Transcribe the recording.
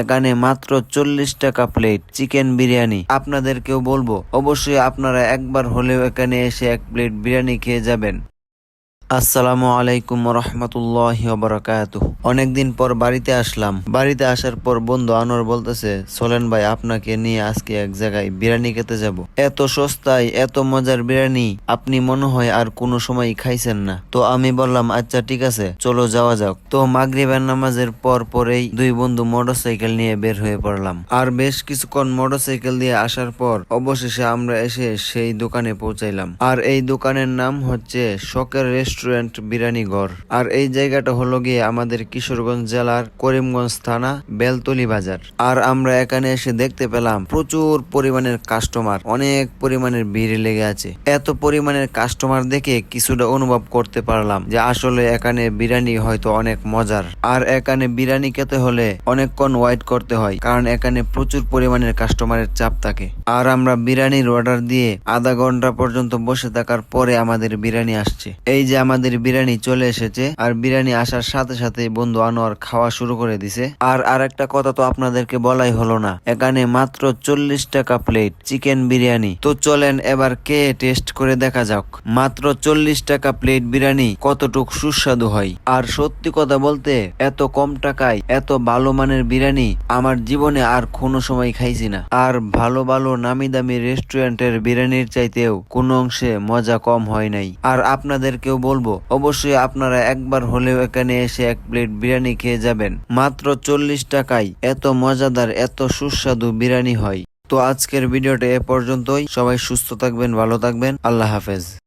এখানে মাত্র 40 টাকা প্লেট চিকেন বিরিয়ানি। আপনাদেরকেও বলবো অবশ্যই আপনারা একবার হলেও এখানে এসে এক প্লেট বিরিয়ানি খেয়ে যাবেন। আসসালামু আলাইকুম রহমতুল্লাহি ওয়াবারাকাতুহু। অনেকদিন পর বাড়িতে আসলাম। বাড়িতে আসার পর বন্ধু আনোয়ার বলতেছে, চলেন ভাই আপনাকে নিয়ে আজকে এক জায়গায় বিরিয়ানি খেতে যাব। এত সস্তায় এত মজার বিরিয়ানি আপনি মনে হয় আর কোনো সময় খাইছেন না। তো আমি বললাম আচ্ছা ঠিক আছে চলো যাওয়া যাক। তো মাগরিবের নামাজের পরেই দুই বন্ধু মোটরসাইকেল নিয়ে বের হয়ে পড়লাম। আর বেশ কিছুক্ষণ মোটরসাইকেল দিয়ে আসার পর অবশেষে আমরা এসে সেই দোকানে পৌঁছাইলাম। আর এই দোকানের নাম হচ্ছে শখের রেস্টুরেন্ট বিরিয়ানি ঘর। আর এই জায়গাটা হলো গিয়ে আমাদের কিশোরগঞ্জ জেলার করিমগঞ্জ থানা বেলতলি বাজার। আর আমরা এখানে এসে দেখতে পেলাম প্রচুর পরিমাণের কাস্টমার, অনেক পরিমাণের ভিড় লেগে আছে। এত পরিমাণের কাস্টমার দেখে কিছুটা অনুভব করতে পারলাম যে আসলে এখানে বিরিয়ানি হয়তো অনেক মজার। আর এখানে বিরিয়ানি খেতে হলে অনেকক্ষণ ওয়েট করতে হয়, কারণ এখানে প্রচুর পরিমাণের কাস্টমারের চাপ থাকে। আর আমরা বিরিয়ানির অর্ডার দিয়ে আধা ঘন্টা পর্যন্ত বসে থাকার পরে আমাদের বিরিয়ানি আসছে। এই যে আমাদের বিরিয়ানি চলে এসেছে। আর বিরিয়ানি আসার সাথে সাথে বন্ধু আনোয়ার খাওয়া শুরু করে দিছে। আর আরেকটা কথা তো আপনাদেরকে বলাই হলো না, এখানে মাত্র 40 টাকা প্লেট চিকেন বিরিয়ানি। তো চলেন এবার কে টেস্ট করে দেখা যাক মাত্র 40 টাকা প্লেট বিরিয়ানি কতটুক সুস্বাদু হয়। আর সত্যি কথা বলতে এত কম টাকায় এত ভালো মানের বিরিয়ানি আমার জীবনে আর কোনো সময় খাইছি না। আর ভালো ভালো নামি দামি রেস্টুরেন্টের বিরিয়ানির চাইতেও কোনো অংশে মজা কম হয় নাই। আর আপনাদেরকেও বলবো অবশ্যই আপনারা একবার হলেও এখানে এসে এক প্লেট বিরিয়ানি খেয়ে যাবেন। মাত্র 40 টাকায় এত মজাদার এত সুস্বাদু বিরিয়ানি হয়। তো আজকের ভিডিওটা এ পর্যন্তই। সবাই সুস্থ থাকবেন, ভালো থাকবেন, আল্লাহ হাফেজ।